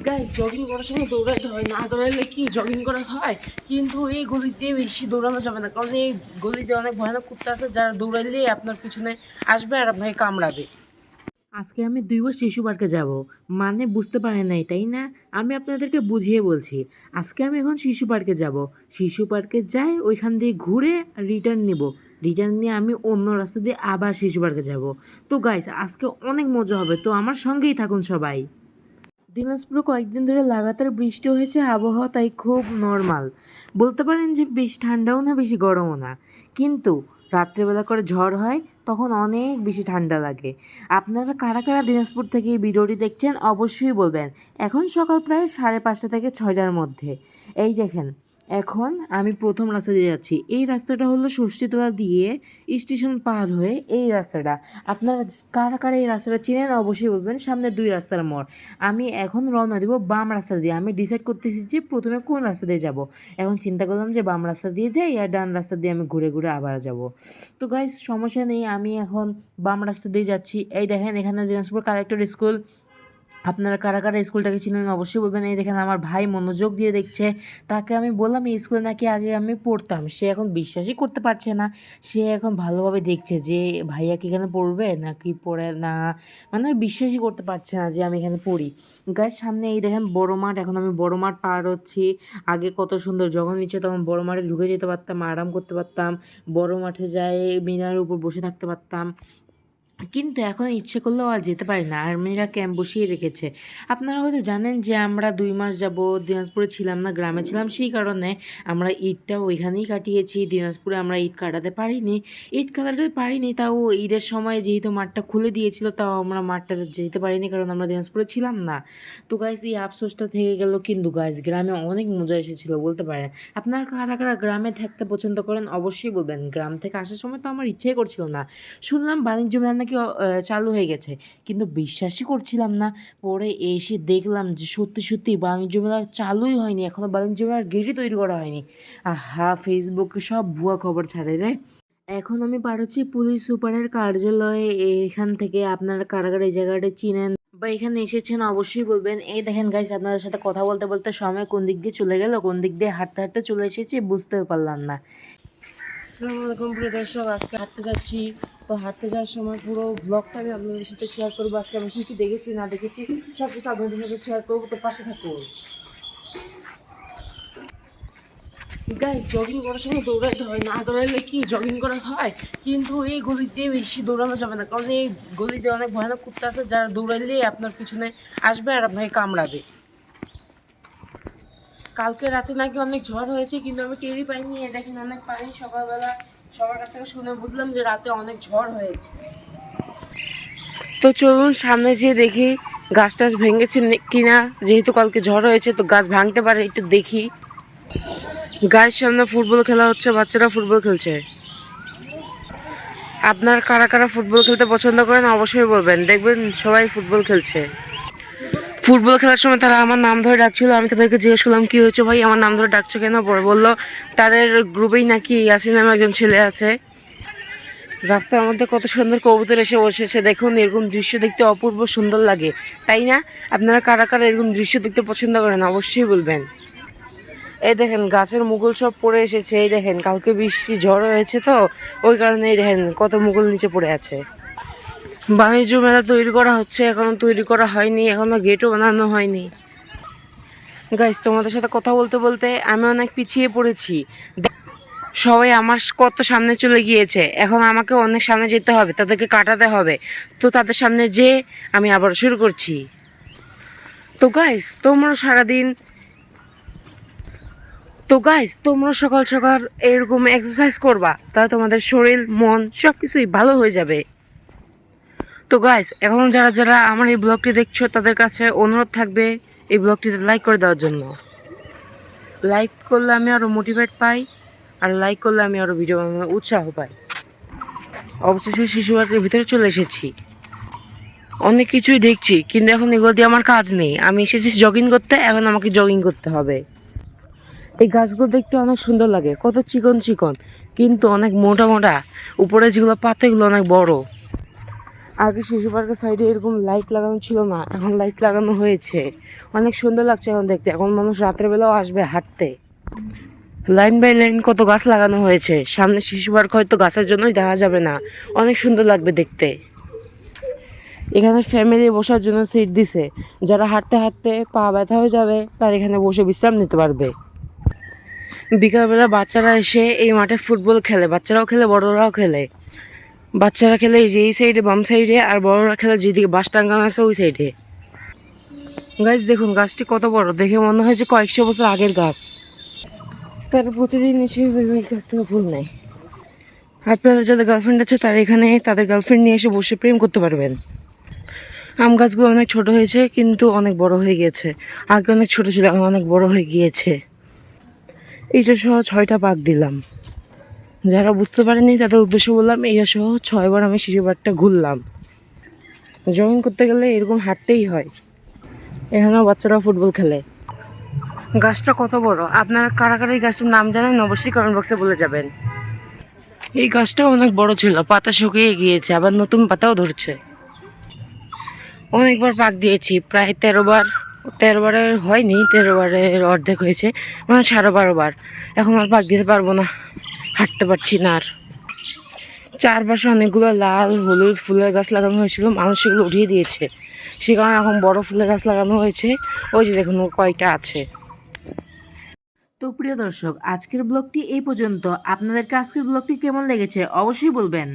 Guys, jogging করার সময় দৌড়াতে হয়, না দৌড়ালে কি জগিং করা হয়? কিন্তু এই গলিতে বেশি দৌড়ানো যাবে না, কারণ এই গলিতে অনেক ভয়ানক কুত্তা আছে যারা দৌড়াইলে আপনার পিছনে আসবে আর আপনাকে কামড়াবে। আজকে আমি 2 বার শিশু পার্কে যাব, মানে বুঝতে পারেন নাই তাই না? আমি আপনাদেরকে বুঝিয়ে বলছি। আজকে আমি এখন শিশু পার্কে যাব, শিশু পার্কে যাই ওইখান দিয়ে ঘুরে রিটার্ন নিব, রিটার্ন নিয়ে আমি অন্য রাস্তা দিয়ে আবার শিশু পার্কে যাব। তো গাইস, আজকে অনেক মজা হবে, তো আমার সঙ্গেই থাকুন সবাই। দিনাজপুরে কয়েকদিন ধরে লাগাতার বৃষ্টি হয়েছে, আবহাওয়া তাই খুব নর্মাল বলতে পারেন, যে বেশি ঠান্ডাও না বেশি গরমও না। কিন্তু রাত্রেবেলা করে ঝড় হয়, তখন অনেক বেশি ঠান্ডা লাগে। আপনারা কারা কারা দিনাজপুর থেকে এই ভিডিওটি দেখছেন অবশ্যই বলবেন। এখন সকাল প্রায় 5:30 থেকে 6টার মধ্যে। এই দেখেন, এখন আমি প্রথম রাস্তা দিয়ে যাচ্ছি। এই রাস্তাটা হলো ষষ্ঠীতলা দিয়ে স্টেশন পার হয়ে এই রাস্তাটা। আপনারা কারা কারা এই রাস্তাটা চিনেন অবশ্যই বলবেন। সামনে 2 রাস্তার মোড়। আমি এখন রওনা দিব বাম রাস্তা দিয়ে। আমি ডিসাইড করতেছি যে প্রথমে কোন রাস্তা দিয়ে যাব। এখন চিন্তা করলাম যে বাম রাস্তা দিয়ে যাই, আর ডান রাস্তা দিয়ে আমি ঘুরে ঘুরে আবার যাব। তো গাইস, সমস্যা নেই, আমি এখন বাম রাস্তা দিয়ে যাচ্ছি। এই দেখেন, এখানে দিনাজপুর কালেক্টর স্কুল। আপনারা কারা কারা স্কুলটাকে চিনেন অবশ্যই বলবেন। এই দেখেন, আমার ভাই মনোযোগ দিয়ে দেখছে। তাকে আমি বললাম এই স্কুলে নাকি আগে আমি পড়তাম, সে এখন বিশ্বাসই করতে পারছে না। সে এখন ভালোভাবে দেখছে যে ভাইয়া কি এখানে পড়বে নাকি পড়ে না, মানে বিশ্বাসই করতে পারছে না যে আমি এখানে পড়ি। গাছ সামনে এই দেখেন বড় মাঠ, এখন আমি বড় মাঠ পার হচ্ছি। আগে কত সুন্দর, যখন ইচ্ছে তখন বড় মাঠে ঢুকে যেতে পারতাম, আরাম করতে পারতাম, বড় মাঠে যাই মিনারের উপর বসে থাকতে পারতাম। কিন্তু এখন ইচ্ছে করলেও আর যেতে পারি না, আর্মিরা ক্যাম্প বসিয়ে রেখেছে। আপনারা হয়তো জানেন যে আমরা 2 মাস যাব দিনাজপুরে ছিলাম না, গ্রামে ছিলাম, সেই কারণে আমরা ঈদটা ওইখানেই কাটিয়েছি। দিনাজপুরে আমরা ঈদ কাটাতে পারিনি, তাও ঈদের সময় যেহেতু মাঠটা খুলে দিয়েছিল, তাও আমরা মাঠটা যেতে পারিনি, কারণ আমরা দিনাজপুরে ছিলাম না। তো গাইজ, এই আফসোসটা থেকে গেল। কিন্তু গাইজ, গ্রামে অনেক মজা এসেছিল বলতে পারেন। আপনারা কারা কারা গ্রামে থাকতে পছন্দ করেন অবশ্যই বলবেন। গ্রাম থেকে আসার সময় তো আমার ইচ্ছেই করছিল না। শুনলাম বাণিজ্য মেলা নাকি চালু হয়ে গেছে, কিন্তু বিশ্বাসই করছিলাম না। পরে এসে দেখলাম যে সত্যি সত্যি বাণিজ্য মেলা চালুই হয়নি, এখনও বাণিজ্য মেলার গেটই তৈরি করা হয়নি। আহা, ফেসবুকে সব ভুয়া খবর ছাড়ে রে। এখন আমি পার হচ্ছি পুলিশ সুপারের কার্যালয়ে। এখান থেকে আপনারা কারা কারা এই জায়গাটা চিনেন বা এখানে এসেছেন অবশ্যই বলবেন। এই দেখেন গাইস, আপনাদের সাথে কথা বলতে বলতে সময় কোন দিক দিয়ে চলে গেল, কোন দিক দিয়ে হাঁটতে হাঁটতে চলে এসেছি বুঝতেও পারলাম না। আসসালামু আলাইকুম প্রিয় দর্শক, আজকে হাঁটতে যাচ্ছি। তো হাঁটতে যাওয়ার সময় পুরো ব্লগটা আমি আপনাদের সাথে শেয়ার করবো। আজকে আমি কী কী দেখেছি না দেখেছি সব কিছু আপনাদের সাথে শেয়ার করবো, তো পাশে থাকুন। গাইস, জগিং করার সময় দৌড়াতে হয়, না দৌড়ালে কি জগিং করা হয়? কিন্তু এই গলিতে বেশি দৌড়ানো যাবে না, কারণ এই গলিতে অনেক ভয়ানক কুত্তা আছে যারা দৌড়াইলে আপনার পিছনে আসবে আর আপনাকে কামড়াবে। কালকে রাতে নাকি অনেক ঝড় হয়েছে, কিন্তু আমি টেরই পাইনি। দেখেন অনেক পানি, সকালবেলা সবার কাছ থেকে শুনে বুঝলাম যে রাতে অনেক ঝড় হয়েছে। তো চলুন সামনে যেয়ে দেখি গাছ টাছ ভেঙেছে কিনা, যেহেতু কালকে ঝড় হয়েছে তো গাছ ভাঙতে পারে, একটু দেখি। গায়ের সামনে ফুটবল খেলা হচ্ছে, বাচ্চারা ফুটবল খেলছে। আপনার কারা কারা ফুটবল খেলতে পছন্দ করেন অবশ্যই বলবেন। দেখবেন সবাই ফুটবল খেলছে। ফুটবল খেলার সময় তারা আমার নাম ধরে ডাকছিল, আমি তাদেরকে জিজ্ঞেস করলাম কী হয়েছে ভাই, আমার নাম ধরে ডাকছো কেন? পরে বললো তাদের গ্রুপেই নাকি ইয়াসিন নামে একজন ছেলে আছে। রাস্তার মধ্যে কত সুন্দর কবুতর এসে বসেছে, দেখুন এরকম দৃশ্য দেখতে অপূর্ব সুন্দর লাগে, তাই না? আপনারা কারা কারা এরকম দৃশ্য দেখতে পছন্দ করেন অবশ্যই বলবেন। এই দেখেন গাছের মুকুল সব পড়ে এসেছে। এই দেখেন কালকে বৃষ্টি ঝড় হয়েছে, তো ওই কারণে এই দেখেন কত মুকুল নিচে পড়ে আছে। বাণিজ্য মেলা তৈরি করা হচ্ছে, এখনো তৈরি করা হয়নি, এখনো গেটও বানানো হয়নি। গাইস, তোমাদের সাথে কথা বলতে বলতে আমি অনেক পিছিয়ে পড়েছি। সবাই আমার কত সামনে চলে গিয়েছে, এখন আমাকে অনেক সামনে যেতে হবে, তাদেরকে কাটাতে হবে। তো তাদের সামনে যেয়ে আমি আবার শুরু করছি। তো গাইস, তোমরা সকাল সকাল এরকম এক্সারসাইজ করবা, তাহলে তোমাদের শরীর মন সব কিছুই ভালো হয়ে যাবে। তো গাইস, এখন যারা যারা আমার এই ব্লগটি দেখছো তাদের কাছে অনুরোধ থাকবে এই ব্লগটিতে লাইক করে দেওয়ার জন্য। লাইক করলে আমি আরও মোটিভেট পাই, আর লাইক করলে আমি আরও ভিডিও বানানোর উৎসাহ পাই। অবশেষে শিশু পার্কের ভিতরে চলে এসেছি। অনেক কিছুই দেখছি, কিন্তু এখন এগুলো দিয়ে আমার কাজ নেই। আমি এসেছি জগিং করতে, এখন আমাকে জগিং করতে হবে। এই গাছগুলো দেখতে অনেক সুন্দর লাগে, কত চিকন চিকন কিন্তু অনেক মোটা মোটা। উপরে যেগুলো পাতা এগুলো অনেক বড়। আগে শিশু পার্কের সাইডে এরকম লাইট লাগানো ছিল না, এখন লাইট লাগানো হয়েছে, অনেক সুন্দর লাগছে এখন দেখতে। এখন মানুষ রাতের বেলাও আসবে হাঁটতে। লাইন বাই লাইন কত গাছ লাগানো হয়েছে। সামনে শিশু পার্ক হয়তো গাছের জন্যই দেখা যাবে না, অনেক সুন্দর লাগবে দেখতে। এখানে ফ্যামিলি বসার জন্য সিট দিছে, যারা হাঁটতে হাঁটতে পা ব্যথা হয়ে যাবে তারা এখানে বসে বিশ্রাম নিতে পারবে। বিকালবেলা বাচ্চারা এসে এই মাঠে ফুটবল খেলে, বাচ্চারাও খেলে বড়রাও খেলে। বাচ্চারা খেলে এই যে এই সাইডে বাম সাইডে, আর বড়রা খেলে যেদিকে বাস টাঙ্গানো আছে ওই সাইডে। গাছ দেখুন, গাছটি কত বড়, দেখে মনে হয় যে কয়েকশো বছর আগের গাছ। তারা প্রতিদিন এসে এই গাছ থেকে ফুল নেয়। আপনাদের যাদের গার্লফ্রেন্ড আছে তারা এখানে তাদের গার্লফ্রেন্ড নিয়ে এসে বসে প্রেম করতে পারবেন। আম গাছগুলো অনেক ছোট হয়েছে কিন্তু অনেক বড় হয়ে গিয়েছে, আগে অনেক ছোট ছিল এখন অনেক বড় হয়ে গিয়েছে। এইটা সহ 6টা পাক দিলাম। যারা বুঝতে পারেনি তাদের উদ্দেশ্য বললাম, এইটা সহ 6বার আমি শিশু পার্কটা ঘুরলাম। জগিং করতে গেলে এরকম হাঁটতেই হয়। এখানেও বাচ্চারাও ফুটবল খেলে। গাছটা কত বড়, আপনারা কারা কারা এই গাছটার নাম জানেন অবশ্যই কমেন্ট বক্সে বলে যাবেন। এই গাছটা অনেক বড় ছিল, পাতা শুকিয়ে গিয়েছে, আবার নতুন পাতাও ধরছে। অনেকবার পাক দিয়েছি, প্রায় 13বার। 13বারের হয়নি, 13বারের অর্ধেক হয়েছে, মানে 12.5 বার। এখন আর পাক দিতে পারবো না, হাঁটতে পারছি না আর। চারপাশে অনেকগুলো লাল হলুদ ফুলের গাছ লাগানো হয়েছিল, মানুষ সেগুলো উঠিয়ে দিয়েছে, সে কারণে এখন বড় ফুলের গাছ লাগানো হয়েছে। ওই যে দেখুন কয়টা আছে। তো প্রিয় দর্শক, আজকের ব্লগটি এই পর্যন্ত। আপনাদেরকে আজকের ব্লগটি কেমন লেগেছে অবশ্যই বলবেন।